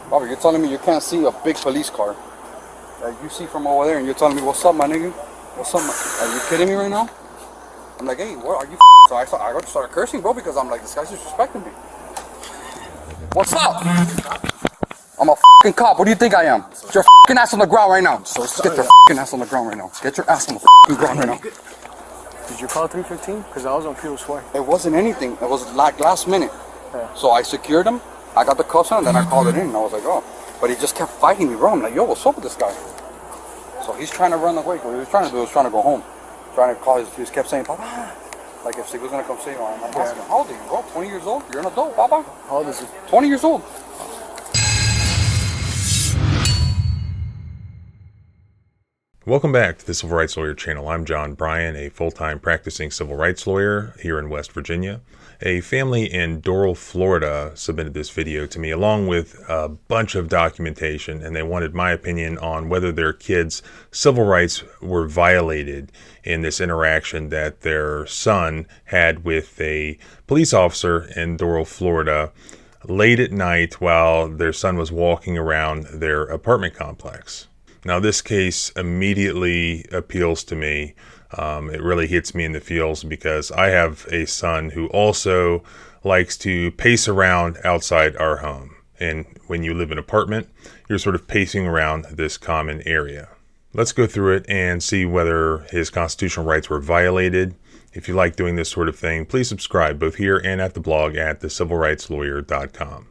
Bobby, you're telling me you can't see a big police car that you see from over there, and you're telling me, what's up, my nigga? What's up, Are you kidding me right now? I'm like, hey, what are you So I started cursing, bro, because I'm like, this guy's disrespecting me. What's up? I'm a fucking cop. What do you think I am? Get your fucking ass on the ground right now. Get your fucking ass on the ground right now. Get your ass on the fucking ground right now. Did you call 315? Because I was on People's Way. It wasn't anything. It was like last minute. Yeah. So I secured him. I got the cuffs on, and then I called it in, and I was like, oh. But he just kept fighting me, bro. I'm like, yo, what's up with this guy? So he's trying to run away. What he was trying to do was trying to go home. Trying to call he just kept saying, Papa. Like if he was going to come save him. I'm asking him, how old are you, bro? 20 years old? You're an adult, Papa. How old is he? 20 years old. Welcome back to the Civil Rights Lawyer channel. I'm John Bryan, a full-time practicing civil rights lawyer here in West Virginia. A family in Doral, Florida submitted this video to me along with a bunch of documentation, and they wanted my opinion on whether their kids' civil rights were violated in this interaction that their son had with a police officer in Doral, Florida late at night while their son was walking around their apartment complex. Now, this case immediately appeals to me. It really hits me in the feels because I have a son who also likes to pace around outside our home. And when you live in an apartment, you're sort of pacing around this common area. Let's go through it and see whether his constitutional rights were violated. If you like doing this sort of thing, please subscribe both here and at the blog at thecivilrightslawyer.com.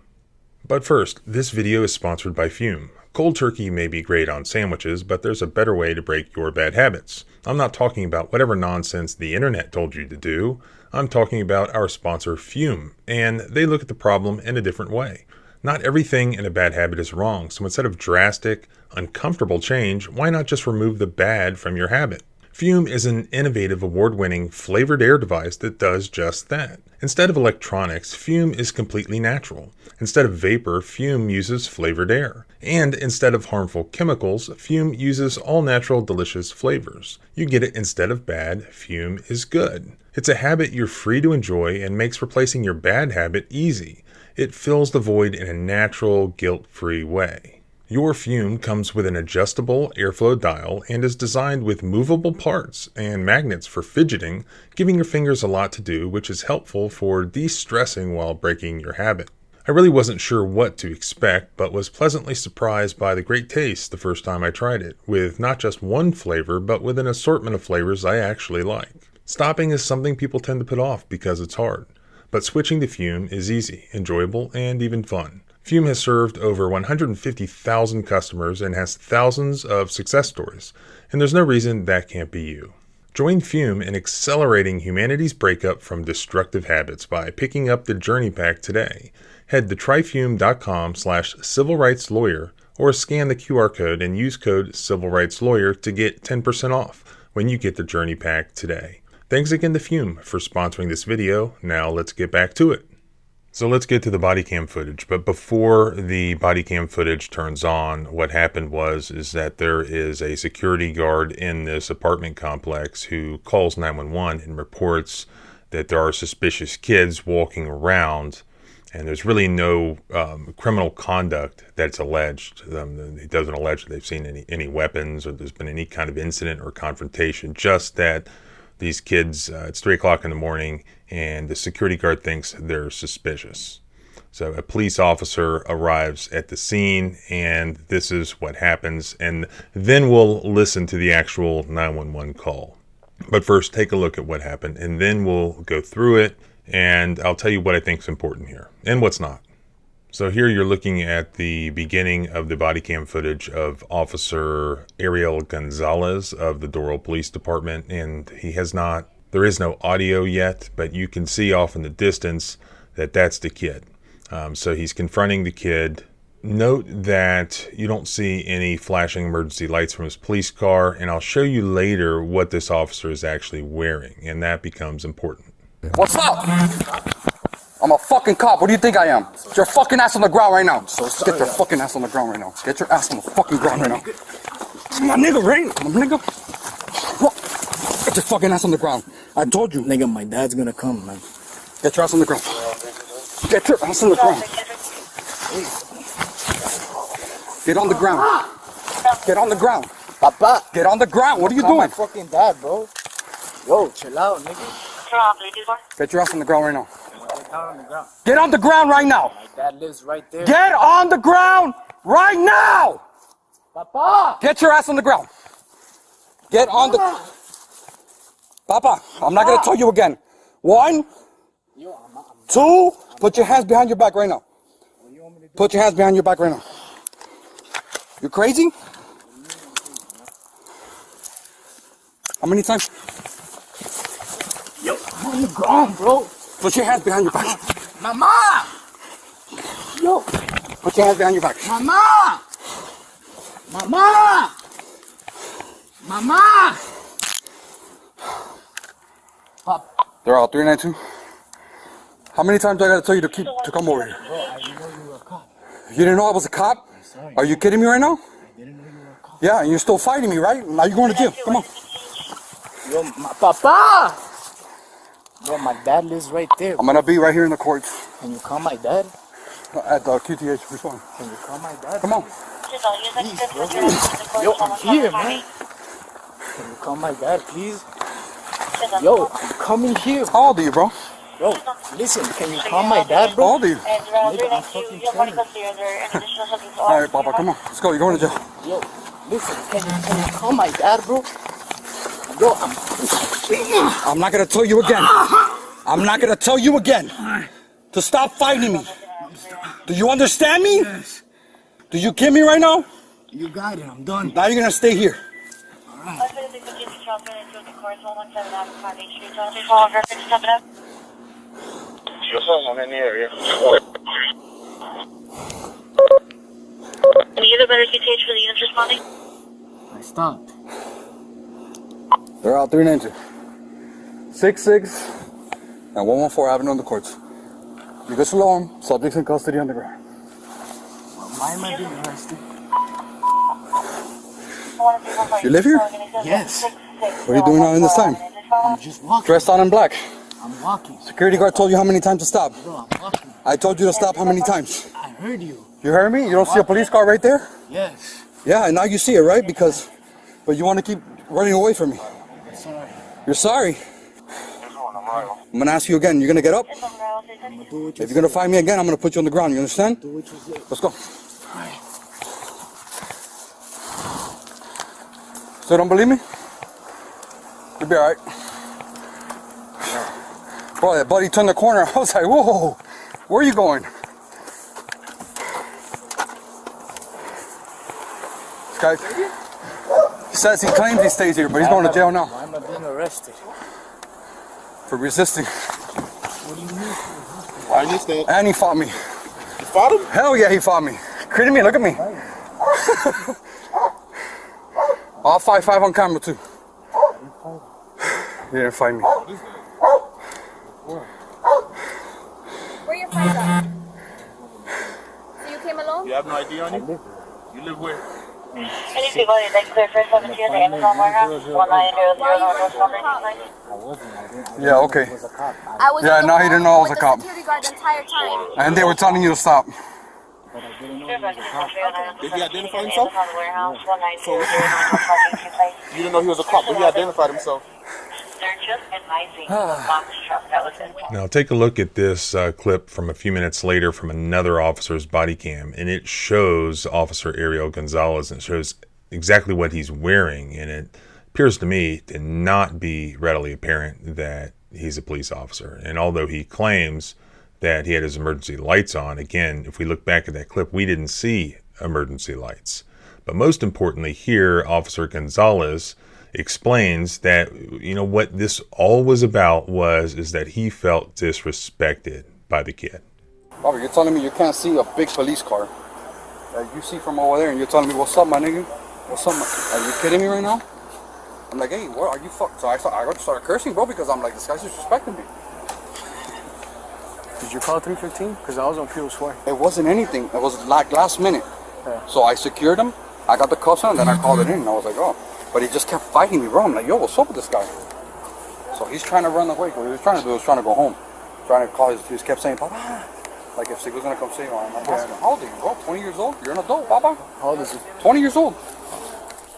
But first, this video is sponsored by Fume. Cold turkey may be great on sandwiches, but there's a better way to break your bad habits. I'm not talking about whatever nonsense the internet told you to do. I'm talking about our sponsor, Fume, and they look at the problem in a different way. Not everything in a bad habit is wrong, so instead of drastic, uncomfortable change, why not just remove the bad from your habit? Fume is an innovative, award-winning flavored air device that does just that. Instead of electronics, Fume is completely natural. Instead of vapor, Fume uses flavored air. And instead of harmful chemicals, Fume uses all-natural, delicious flavors. You get it instead of bad, Fume is good. It's a habit you're free to enjoy and makes replacing your bad habit easy. It fills the void in a natural, guilt-free way. Your Fume comes with an adjustable airflow dial and is designed with movable parts and magnets for fidgeting, giving your fingers a lot to do, which is helpful for de-stressing while breaking your habit. I really wasn't sure what to expect, but was pleasantly surprised by the great taste the first time I tried it, with not just one flavor, but with an assortment of flavors I actually like. Stopping is something people tend to put off because it's hard, but switching to Fume is easy, enjoyable, and even fun. Fume has served over 150,000 customers and has thousands of success stories, and there's no reason that can't be you. Join Fume in accelerating humanity's breakup from destructive habits by picking up the Journey Pack today. Head to tryfume.com/civilrightslawyer or scan the QR code and use code civilrightslawyer to get 10% off when you get the Journey Pack today. Thanks again to Fume for sponsoring this video. Now let's get back to it. So let's get to the body cam footage. But before the body cam footage turns on, what happened is that there is a security guard in this apartment complex who calls 911 and reports that there are suspicious kids walking around, and there's really no criminal conduct that's alleged. He doesn't allege that they've seen any weapons or there's been any kind of incident or confrontation, just that these kids, it's 3 o'clock in the morning, and the security guard thinks they're suspicious. So a police officer arrives at the scene, and this is what happens. And then we'll listen to the actual 911 call. But first, take a look at what happened, and then we'll go through it, and I'll tell you what I think is important here, and what's not. So here you're looking at the beginning of the body cam footage of Officer Ariel Gonzalez of the Doral Police Department, and there is no audio yet, but you can see off in the distance that that's the kid. So he's confronting the kid. Note that you don't see any flashing emergency lights from his police car, and I'll show you later what this officer is actually wearing, and that becomes important. What's up? I'm a fucking cop. What do you think I am? Get your fucking ass on the ground right now. Get your fucking ass on the ground right now. Get your ass on the fucking ground right now. My nigga, right? My nigga. Get your fucking ass on the ground. I told you. Nigga, my dad's gonna come, man. Get your ass on the ground. Get your ass on the ground. Get on the ground. Get on the ground. Papa. Get on the ground. What are you Call my doing? fucking dad, bro. Yo, chill out, nigga. Get your ass on the ground right now. Get down on the ground. Get on the ground right now. My dad lives right there. Get on the ground right now. Papa. Get your ass on the ground. Get on the... Papa, I'm not going to tell you again. 1, 2, put your hands behind your back right now. Put your hands behind your back right now. You crazy? How many times? Yo, I'm on the ground, bro. Put your hands behind your back. Mama. Yo. Put your hands behind your back. Mama. Mama. Mama. Pop. They're all 392. How many times do I got to tell you to come over here? Bro, I didn't know you were a cop. You didn't know I was a cop? I'm sorry. Are you kidding me right now? I didn't know you were a cop. Yeah, and you're still fighting me, right? Now you're going to jail. Come on. Yo, Papa. Bro, my dad lives right there. I'm going to be right here in the courts Can you call my dad? at the QTH. Respond. Can you call my dad? Come on. Please, bro. Yo, I'm here, man. Can you call my dad, please? Yo, I'm coming here. How old are you, bro? Bro, listen, can you call my dad, How bro? old are you? Nigga, I'm fucking 20. All right, Papa, come on. Let's go. You're going to jail. Yo, listen, can you call my dad, bro? Yo, I'm not going to tell you again. I'm not going to tell you again to stop fighting me. Do you understand me? Yes. Do you get me right now? You got it, I'm done. Now you're going to stay here. Someone in the area. Can you get a better QTH for the units responding? I stopped. They're out 392. 66 and 114 Avenue on the courts. You get alone, subjects in custody on the ground. Why am I being arrested? You live here? Yes. What are you doing now in this time? I'm just walking. Dressed out in black. I'm walking. Security guard told you how many times to stop. Bro, I'm walking. I told you to stop how many times? I heard you. You heard me? You don't see a police car right there? Yes. Yeah, and now you see it, right? But you want to keep running away from me. I'm sorry. You're sorry. I'm going to ask you again. You're going to get up? I'm gonna do what you If you're going to find me again, I'm going to put you on the ground. You understand? do what you say. Let's go. Alright. Still don't believe me? You'll be alright. Bro, that buddy turned the corner. I was like, whoa, where are you going? This guy, he says he claims he stays here, but he's going to jail now Why am I being arrested? for resisting. What do you mean? I understand. And he fought me. You fought him? Hell yeah, he fought me. Kidding me? Look at me. All 5'5" on camera too. He didn't fight me. Where your friends at? So you came alone? You have no ID on you? You live where? Any people you'd like clear for 17 at the Amazon warehouse? 1900 Northwest I wasn't. I didn't. Yeah, okay. I was a cop. I was Yeah, on the now he phone didn't know I was with a cop. The security guard the entire time. And they were telling you to stop. But I didn't know you know. was a cop. Did he identify himself? Amazon warehouse, 1900 So- Northwest place. You didn't know he was a cop, but he identified himself. They're just advising the box truck that was in. Now take a look at this clip from a few minutes later from another officer's body cam, and it shows Officer Ariel Gonzalez, and it shows exactly what he's wearing, and it appears to me to not be readily apparent that he's a police officer. And although he claims that he had his emergency lights on, again, if we look back at that clip, we didn't see emergency lights. But most importantly here, Officer Gonzalez explains that, you know, what this all was about is that he felt disrespected by the kid. Robert, you're telling me you can't see a big police car that you see from over there, and you're telling me, what's up, my nigga? What's up, are you kidding me right now? I'm like, hey, what are you fuck? So I started cursing, bro, because I'm like, this guy's disrespecting me. Did you call 315? Because I was on fuel swear. It wasn't anything. It was like last minute. Yeah. So I secured him. I got the cuffs on, and then I called it in, and I was like, oh. But he just kept fighting me, bro. I'm like, yo, what's up with this guy? So he's trying to run away. What he was trying to do was trying to go home. Trying to call he just kept saying, Papa, Like if she was gonna come save him, I'm asking, how old are you, bro? 20 years old? You're an adult, Papa? How old is he? 20 years old.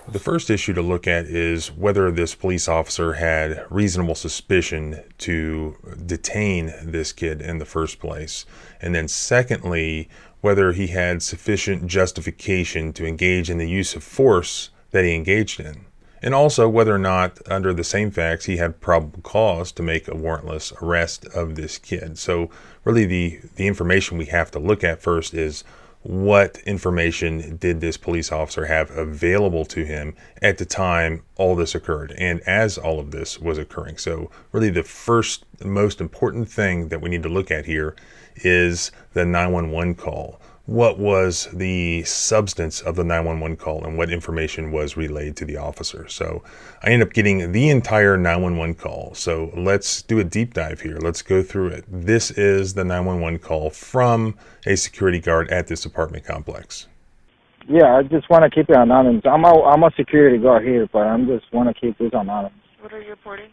The first issue to look at is whether this police officer had reasonable suspicion to detain this kid in the first place. And then secondly, whether he had sufficient justification to engage in the use of force that he engaged in. And also whether or not, under the same facts, he had probable cause to make a warrantless arrest of this kid. So really the information we have to look at first is, what information did this police officer have available to him at the time all this occurred and as all of this was occurring? So really the first most important thing that we need to look at here is the 911 call. What was the substance of the 911 call and what information was relayed to the officer? So I ended up getting the entire 911 call. So let's do a deep dive here. Let's go through it. This is the 911 call from a security guard at this apartment complex. Yeah, I just want to keep it anonymous. I'm a security guard here, but I just want to keep this anonymous. What are you reporting?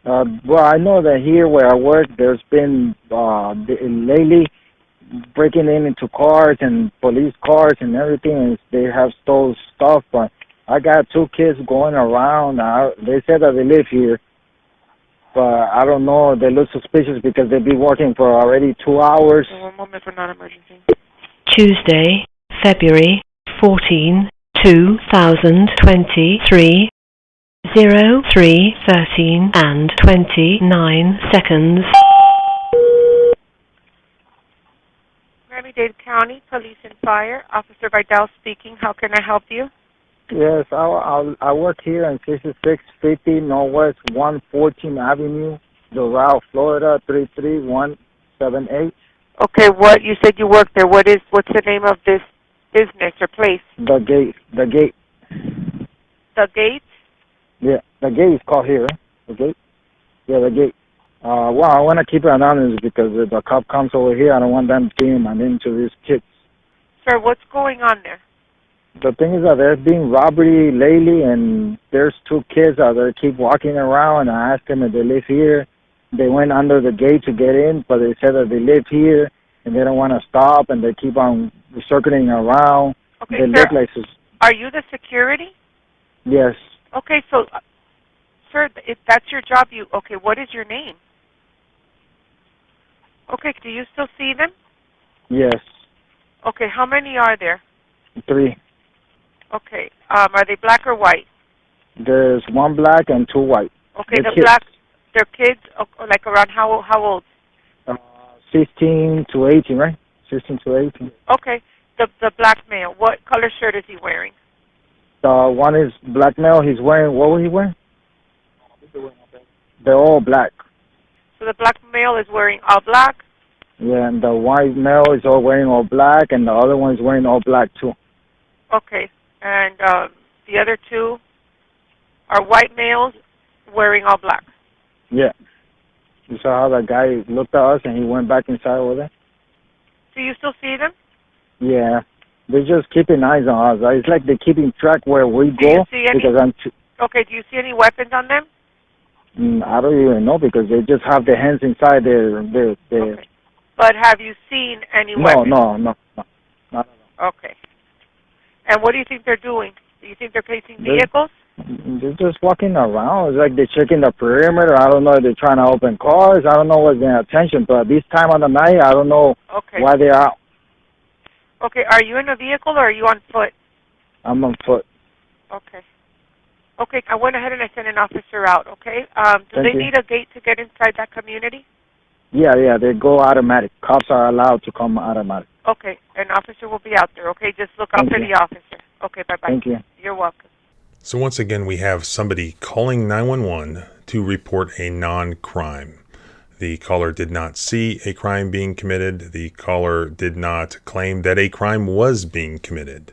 Well, I know that here where I work, there's been lately breaking into cars and police cars and everything, and they have stole stuff. But I got 2 kids going around. They said that they live here, but I don't know. They look suspicious because they've been working for already 2 hours. One moment for non-emergency. Tuesday, February 14, 2023, 03:13 and 29 seconds. Miami-Dade County Police and Fire, Officer Vidal speaking. How can I help you? Yes, I work here in 6650 Northwest 114 Avenue, Doral, Florida 33178. Okay, what you said you work there. What's the name of this business or place? The gate. The gate? Yeah, the gate is called here. The gate? Yeah, the gate. Well, I want to keep it anonymous because if the cop comes over here, I don't want them seeing my name to these kids. Sir, what's going on there? The thing is that there's been robbery lately, and there's 2 kids out there keep walking around, and I asked them if they live here. They went under the gate to get in, but they said that they live here, and they don't want to stop, and they keep on circling around. Okay, they sir, look like... are you the security? Yes. Okay, so, sir, if that's your job, okay, what is your name? Okay, do you still see them? Yes. Okay, how many are there? 3. Okay, are they black or white? There's 1 black and 2 white. Okay, they're the black, they're kids, like around how old? 16 to 18, right? 16 to 18. Okay, the black male, what color shirt is he wearing? The one is black male. He's wearing, what was he wearing? They're all black. So the black male is wearing all black? Yeah, and the white male is all wearing all black, and the other one is wearing all black too. Okay, and the other 2 are white males wearing all black? Yeah. You saw how that guy looked at us and he went back inside over there? Do you still see them? Yeah. They're just keeping eyes on us. It's like they're keeping track where we Do you go. see any, because okay, do you see any weapons on them? I don't even know because they just have their hands inside their Okay. But have you seen any weapons? No. Okay. And what do you think they're doing? Do you think they're placing vehicles? They're just walking around. It's like they're checking the perimeter. I don't know if they're trying to open cars. I don't know what's their attention. But this time of the night, I don't know why they're out. Okay, are you in a vehicle or are you on foot? I'm on foot. Okay. Okay, I went ahead and I sent an officer out, okay? Do they need a gate to get inside that community? Yeah, they go automatic. Cops are allowed to come automatic. Okay, an officer will be out there, okay? Just look out for the officer. Okay, bye-bye. Thank you. You're welcome. So once again, we have somebody calling 911 to report a non-crime. The caller did not see a crime being committed. The caller did not claim that a crime was being committed.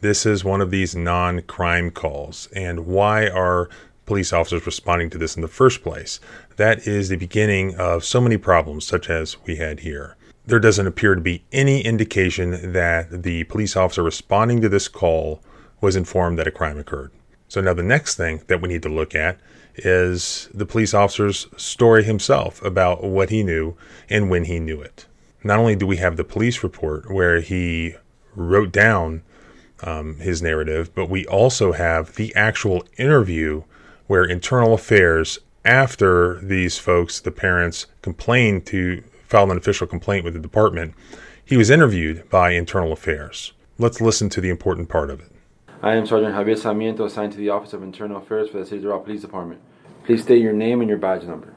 This is one of these non-crime calls. And why are police officers responding to this in the first place? That is the beginning of so many problems such as we had here. There doesn't appear to be any indication that the police officer responding to this call was informed that a crime occurred. So now the next thing that we need to look at is the police officer's story himself about what he knew and when he knew it. Not only do we have the police report where he wrote down his narrative, but we also have the actual interview where Internal Affairs, after these folks, the parents, filed an official complaint with the department, he was interviewed by Internal Affairs. Let's listen to the important part of it. I am Sergeant Javier Sarmiento, assigned to the Office of Internal Affairs for the City of Doral Police Department. Please state your name and your badge number.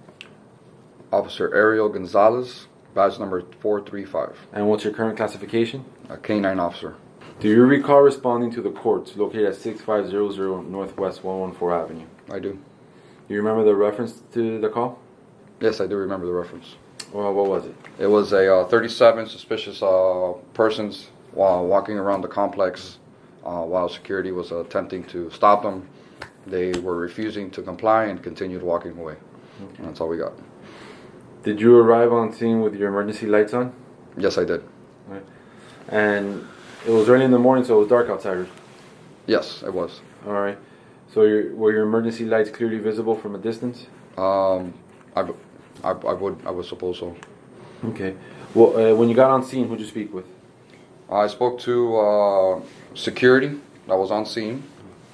Officer Ariel Gonzalez, badge number 435. And what's your current classification? A K-9 officer. Do you recall responding to the courts located at 6500 Northwest 114 Avenue? I do. Do you remember the reference to the call? Yes, I do remember the reference. Well, what was it? It was a 37 suspicious persons while walking around the complex while security was attempting to stop them. They were refusing to comply and continued walking away. Okay. And that's all we got. Did you arrive on scene with your emergency lights on? Yes, I did. Right. And it was early in the morning, so it was dark outside. Yes, it was. All right. So were your emergency lights clearly visible from a distance? I would suppose so. Okay. Well, when you got on scene, who'd you speak with? I spoke to security that was on scene,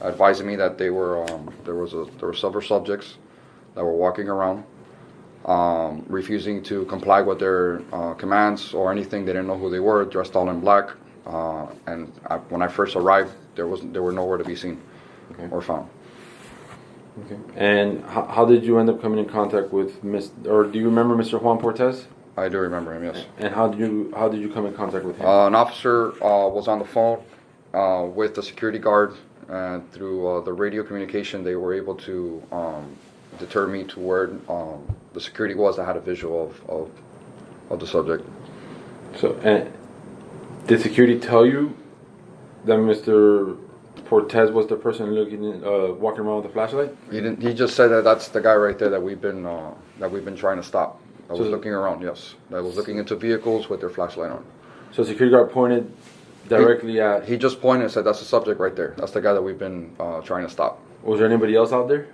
advising me that there were several subjects that were walking around, refusing to comply with their commands or anything. They didn't know who they were, dressed all in black. When I first arrived, they were nowhere to be seen or found. Okay. And how did you end up coming in contact with do you remember Mr. Juan Portez? I do remember him, yes. And how did you come in contact with him? An officer was on the phone with the security guard, and through the radio communication, they were able to deter me to where the security was. I had a visual of the subject. So, did security tell you that Mr. Portez was the person walking around with the flashlight? He didn't. He just said that that's the guy right there that we've been trying to stop. I was looking around. Yes, I was looking into vehicles with their flashlight on. So security guard pointed directly at. He just pointed and said, "That's the subject right there. That's the guy that we've been trying to stop." Was there anybody else out there?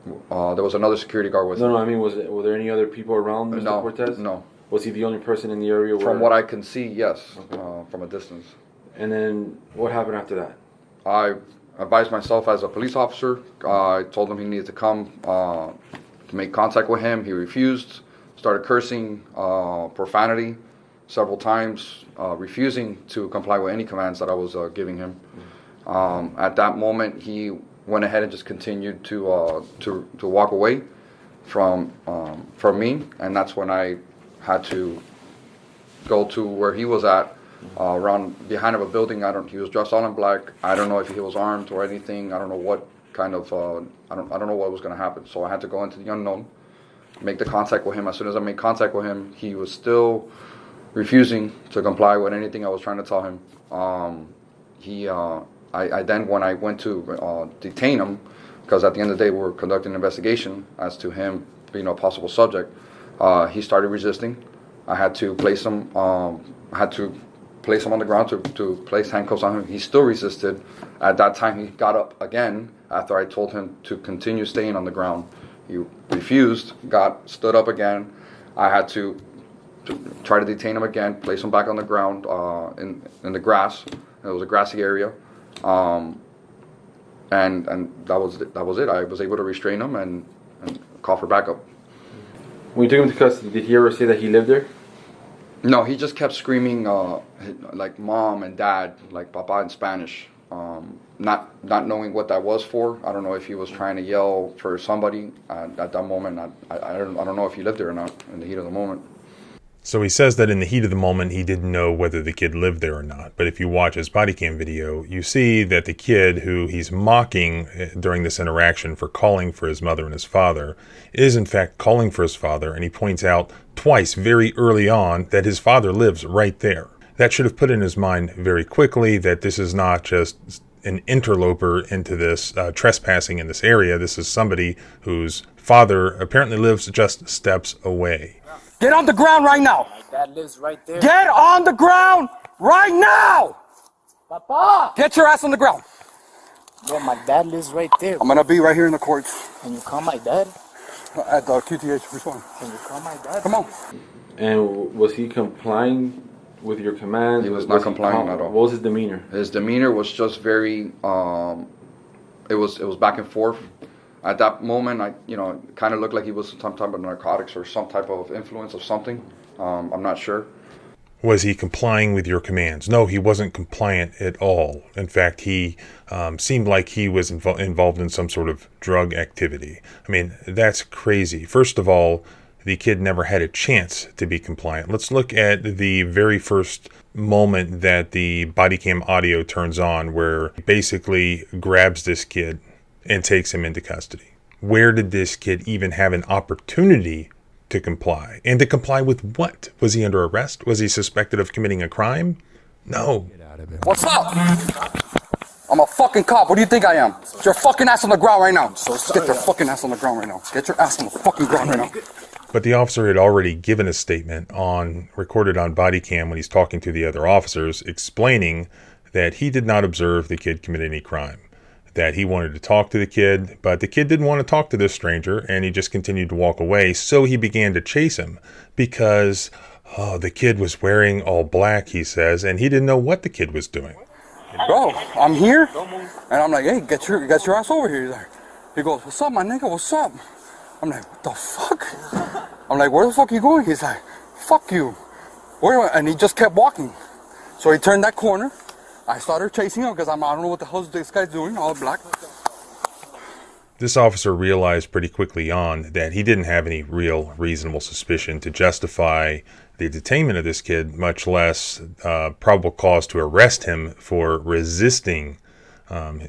There was another security guard with him. No, I mean, were there any other people around Mr. Portez? No. Was he the only person in the area? From what I can see, yes. Okay. From a distance. And then what happened after that? I advised myself as a police officer. I told him he needed to come to make contact with him. He refused. Started cursing, profanity several times, refusing to comply with any commands that I was giving him. At that moment, he went ahead and just continued to walk away from me, and that's when I had to go to where he was at, around behind of a building. He was dressed all in black. I don't know if he was armed or anything. I don't know what kind of I don't know what was going to happen. So I had to go into the unknown, make the contact with him. As soon as I made contact with him, he was still refusing to comply with anything I was trying to tell him. I then, when I went to detain him, because at the end of the day we were conducting an investigation as to him being a possible subject, he started resisting. I had to place him. Place him on the ground to place handcuffs on him. He still resisted. At that time, he got up again after I told him to continue staying on the ground. He refused, stood up again. I had to try to detain him again, place him back on the ground in the grass. It was a grassy area, and that was it. I was able to restrain him and call for backup. When you took him to custody, did he ever say that he lived there? No, he just kept screaming like mom and dad, like papa in Spanish. Not knowing what that was for. I don't know if he was trying to yell for somebody at that moment. I don't know if he lived there or not in the heat of the moment. So he says that in the heat of the moment, he didn't know whether the kid lived there or not. But if you watch his body cam video, you see that the kid who he's mocking during this interaction for calling for his mother and his father is in fact calling for his father. And he points out twice very early on that his father lives right there. That should have put in his mind very quickly that this is not just an interloper into this trespassing in this area. This is somebody whose father apparently lives just steps away. Get on the ground right now. My dad lives right there. Get on the ground right now. Papa! Get your ass on the ground. Bro, my dad lives right there. I'm going to be right here in the courts. Can you call my dad? At the QTH, which one? Can you call my dad? Come on. And was he complying with your commands? He was not complying at all. What was his demeanor? His demeanor was just very, it was back and forth. At that moment, it kind of looked like he was some type of narcotics or some type of influence of something. I'm not sure. Was he complying with your commands? No, he wasn't compliant at all. In fact, he seemed like he was involved in some sort of drug activity. I mean, that's crazy. First of all, the kid never had a chance to be compliant. Let's look at the very first moment that the body cam audio turns on, where he basically grabs this kid and takes him into custody. Where did this kid even have an opportunity to comply? And to comply with what? Was he under arrest? Was he suspected of committing a crime? No. What's up? I'm a fucking cop. What do you think I am? Get your fucking ass on the ground right now. Get your fucking ass on the ground right now. Get your ass on the fucking ground right now. But the officer had already given a statement recorded on body cam when he's talking to the other officers, explaining that he did not observe the kid commit any crime. That he wanted to talk to the kid, but the kid didn't want to talk to this stranger, and he just continued to walk away. So he began to chase him because the kid was wearing all black, he says, and he didn't know what the kid was doing. Bro, I'm here, and I'm like, hey, get your ass over here. He goes, what's up, my nigga? What's up? I'm like, what the fuck? I'm like, where the fuck are you going? He's like, fuck you. And he just kept walking. So he turned that corner. I started chasing him because I don't know what the hell this guy's doing, all black. This officer realized pretty quickly on that he didn't have any real reasonable suspicion to justify the detainment of this kid, much less probable cause to arrest him for resisting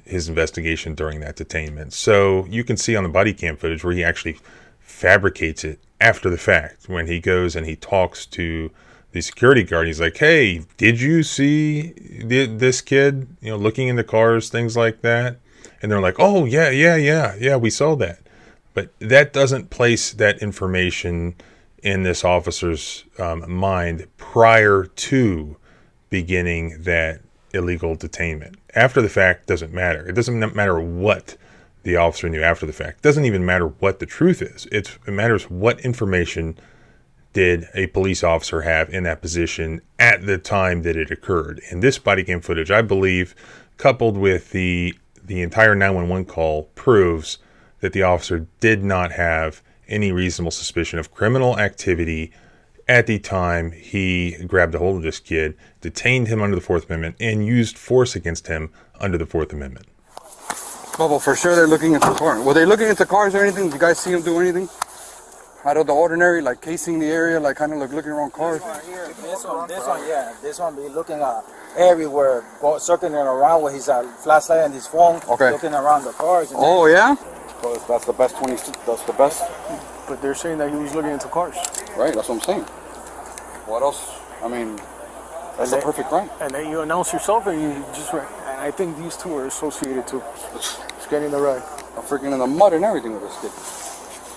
his investigation during that detainment. So you can see on the body cam footage where he actually fabricates it after the fact when he goes and he talks to the security guard. He's like, hey, did you see this kid, looking into cars, things like that? And they're like, oh, yeah, we saw that. But that doesn't place that information in this officer's mind prior to beginning that illegal detainment. After the fact doesn't matter. It doesn't matter what the officer knew after the fact. It doesn't even matter what the truth is. It matters what information did a police officer have in that position at the time that it occurred. And this body cam footage, I believe, coupled with the entire 911 call, proves that the officer did not have any reasonable suspicion of criminal activity at the time he grabbed a hold of this kid, detained him under the Fourth Amendment, and used force against him under the Fourth Amendment. Bubble, for sure they're looking into cars. Were they looking into cars or anything? Did you guys see them do anything out of the ordinary, like casing the area, like kind of like looking around cars? This one be looking everywhere, circling around with his flashlight and his phone, looking around the cars. Oh, yeah? Well, that's the best 20, that's the best. But they're saying that he was looking into cars. Right, that's what I'm saying. What else? I mean, that's a perfect crime. And then you announce yourself and you just and I think these two are associated too. Just getting the ride. I'm freaking in the mud and everything with this kid.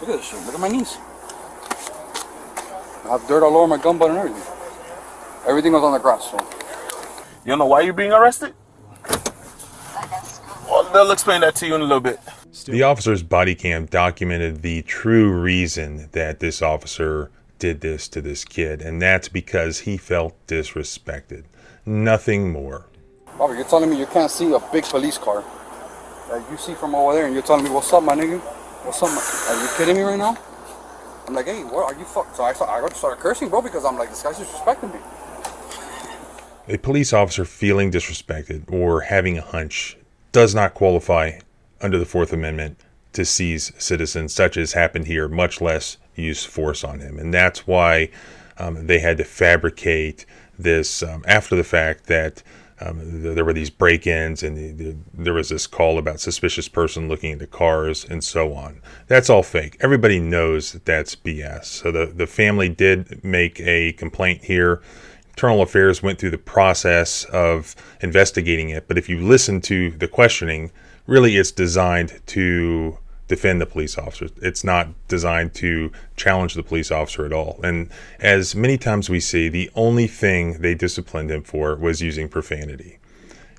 Look at this shit. Look at my knees. I have dirt all over my gum butt and everything. Everything was on the grass. So. You don't know why you're being arrested? Well, they'll explain that to you in a little bit. The officer's body cam documented the true reason that this officer did this to this kid, and that's because he felt disrespected. Nothing more. Bobby, you're telling me you can't see a big police car that you see from over there, and you're telling me, what's up, my nigga? What's up, Are you kidding me right now? I'm like, hey, what are you fuck? So I started cursing, bro, because I'm like, this guy's disrespecting me. A police officer feeling disrespected or having a hunch does not qualify under the Fourth Amendment to seize citizens, such as happened here, much less use force on him. And that's why they had to fabricate this after the fact, that there were these break-ins and there was this call about suspicious person looking into cars and so on. That's all fake. Everybody knows that that's BS. So the family did make a complaint here. Internal Affairs went through the process of investigating it, but if you listen to the questioning, really it's designed to defend the police officers. It's not designed to challenge the police officer at all. And as many times we see, the only thing they disciplined him for was using profanity.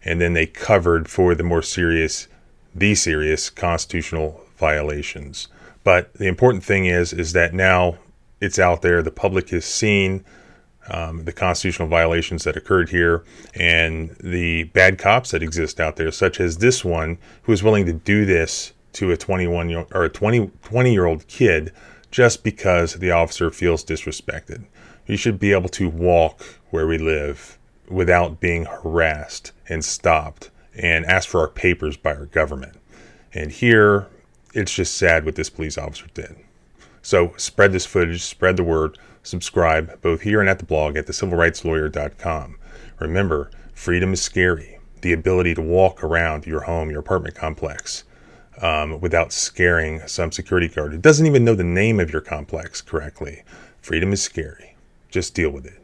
And then they covered for the serious constitutional violations. But the important thing is that now it's out there. The public has seen the constitutional violations that occurred here and the bad cops that exist out there, such as this one who is willing to do this to a 20-year-old kid just because the officer feels disrespected. We should be able to walk where we live without being harassed and stopped and asked for our papers by our government. And here, it's just sad what this police officer did. So spread this footage, spread the word, subscribe, both here and at the blog at thecivilrightslawyer.com. Remember, freedom is scary. The ability to walk around your home, your apartment complex, without scaring some security guard who doesn't even know the name of your complex correctly. Freedom is scary. Just deal with it.